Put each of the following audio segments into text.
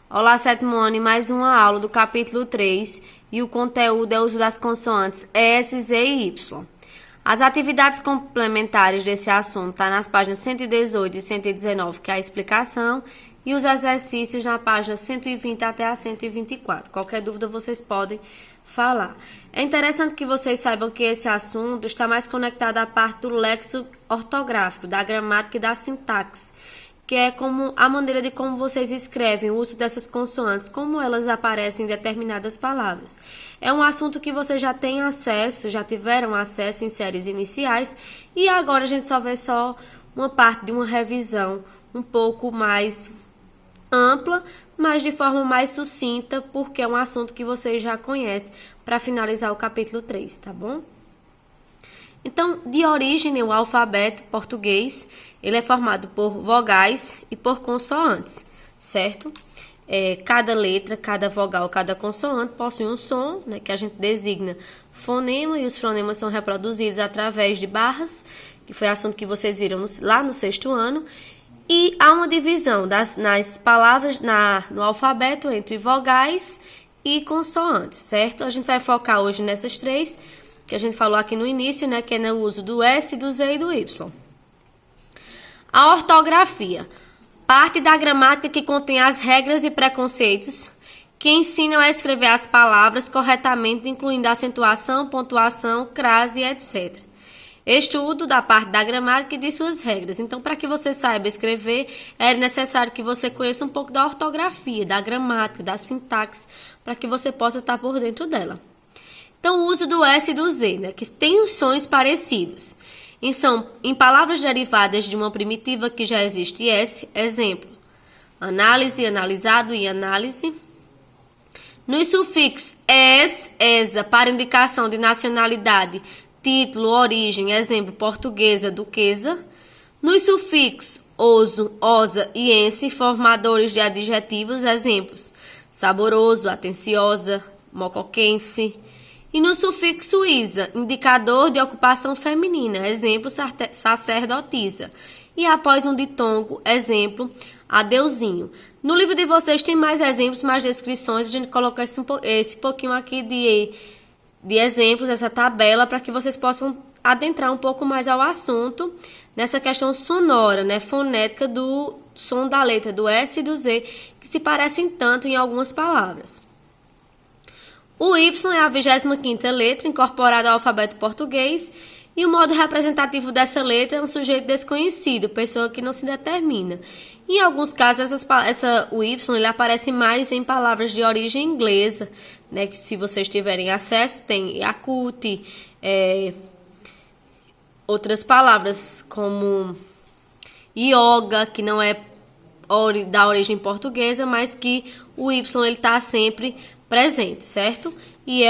Olá, sétimo ano, e mais uma aula do capítulo 3, e o conteúdo é o uso das consoantes S, Z e Y. As atividades complementares desse assunto estão nas páginas 118 e 119, que é a explicação, e os exercícios na página 120 até a 124. Qualquer dúvida vocês podem falar. É interessante que vocês saibam que esse assunto está mais conectado à parte do lexo ortográfico, da gramática e da sintaxe, que é como a maneira de como vocês escrevem, o uso dessas consoantes, como elas aparecem em determinadas palavras. É um assunto que vocês já têm acesso, já tiveram acesso em séries iniciais, e agora a gente só vê só uma parte de uma revisão um pouco mais ampla, mas de forma mais sucinta, porque é um assunto que vocês já conhecem, para finalizar o capítulo 3, tá bom? Então, de origem, o alfabeto português, ele é formado por vogais e por consoantes, certo? Cada letra, cada vogal, cada consoante possui um som, né, que a gente designa fonema, e os fonemas são reproduzidos através de barras, que foi assunto que vocês viram lá no 6º ano, e há uma divisão nas palavras, no alfabeto, entre vogais e consoantes, certo? A gente vai focar hoje nessas três, que a gente falou aqui no início, né, que é no uso do S, do Z e do Y. A ortografia. Parte da gramática que contém as regras e preconceitos que ensinam a escrever as palavras corretamente, incluindo acentuação, pontuação, crase, etc. Estudo da parte da gramática e de suas regras. Então, para que você saiba escrever, é necessário que você conheça um pouco da ortografia, da gramática, da sintaxe, para que você possa estar por dentro dela. Então, o uso do S e do Z, né, que tem os sons parecidos. Em palavras derivadas de uma primitiva que já existe S, exemplo, análise, analisado e análise. Nos sufixos es, esa, para indicação de nacionalidade, título, origem, exemplo, portuguesa, duquesa. Nos sufixos oso, osa e ense, formadores de adjetivos, exemplos, saboroso, atenciosa, mocoquense. E no sufixo isa, indicador de ocupação feminina, exemplo, sacerdotisa. E após um ditongo, exemplo, adeuzinho. No livro de vocês tem mais exemplos, mais descrições, a gente coloca esse pouquinho aqui de exemplos, essa tabela, para que vocês possam adentrar um pouco mais ao assunto, nessa questão sonora, né, fonética do som da letra do S e do Z, que se parecem tanto em algumas palavras. O Y é a 25ª letra incorporada ao alfabeto português, e o modo representativo dessa letra é um sujeito desconhecido, pessoa que não se determina. Em alguns casos, o Y ele aparece mais em palavras de origem inglesa, né, que se vocês tiverem acesso, tem Yakut, outras palavras como yoga, que não é da origem portuguesa, mas que o Y ele está sempre presente, certo? E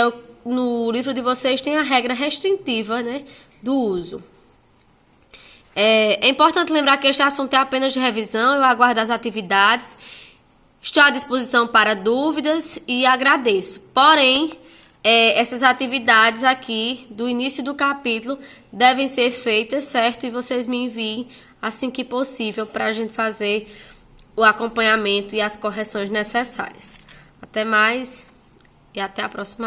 no livro de vocês tem a regra restritiva, né, do uso. É importante lembrar que este assunto é apenas de revisão, eu aguardo as atividades, estou à disposição para dúvidas e agradeço. Porém, essas atividades aqui do início do capítulo devem ser feitas, certo? E vocês me enviem assim que possível para a gente fazer o acompanhamento e as correções necessárias. Até mais e até a próxima.